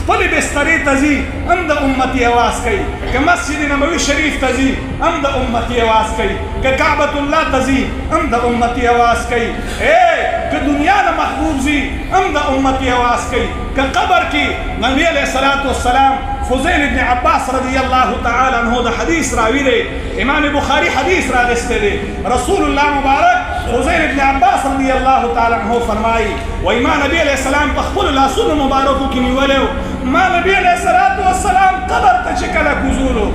خپل بسترې ته ځي هم د امتي اواز کوي، که مسجد نبوي شریف ته ځي هم د امتي اواز کوي، که کعبة الله ته ځي هم د امتي اواز کوي، که دنیا نه محبوب ځي هم د امتي اواز کوي، که قبر کې نبی علیه الصلاة والسلام فضیل ابن عباس رضی الله تعالی عنہ د حدیث راوی دی، امام بخاری حدیث راغستی دی، رسول الله مبارک فضیل ابن عباس رضی الله تعالی عنہ فرمایي وایي ما نبی علیه السلام په خپلو لاسونو مبارکو کې نیولی و، ما نبی علیه الصلاة والسلام قبر ته چې کله کوزولو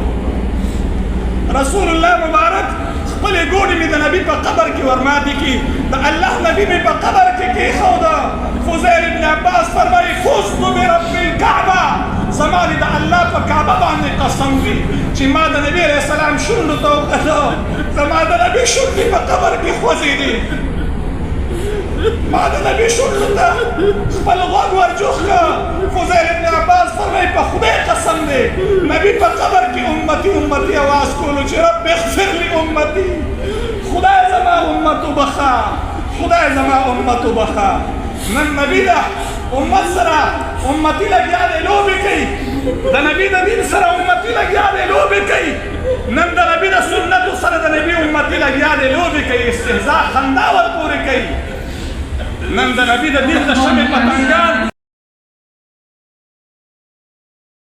رسول الله مبارک خپلې ګوډې مې د نبي په قبر کې ورماتې کړي، د الله نبي مې په قبر کې کېښوده. فضیل ابن عباس فرمایي فزت برب الکعبه، زما د الله په کعبه باندې قسم وي چې ما د نبي علیه السلام شونډو ته وکتل، زما د نبي شونډې په قبر کې خوځېدې، ما د نبي شونډو ته خپل غوږ ورجوخ کړه. فضیل ابن عباس فرمایي په خدای قسم دی نبي په قبر کې امتي امتي اواز کولو چې رب اغفر لي امتي، خدای زما امت وبخه، خدای زما امت وبخه. نن نبي ده امت سره امتي لګیا دی لوبې کوي، د نبي د دین سره امتي لګیا دی لوبې کوي، نن د نبي د سنتو سره د نبي امتي لګیا دی لوبې کوي، استهزاء خندا ورپورې کوي، نن د نبي د دین د شمې پتنګان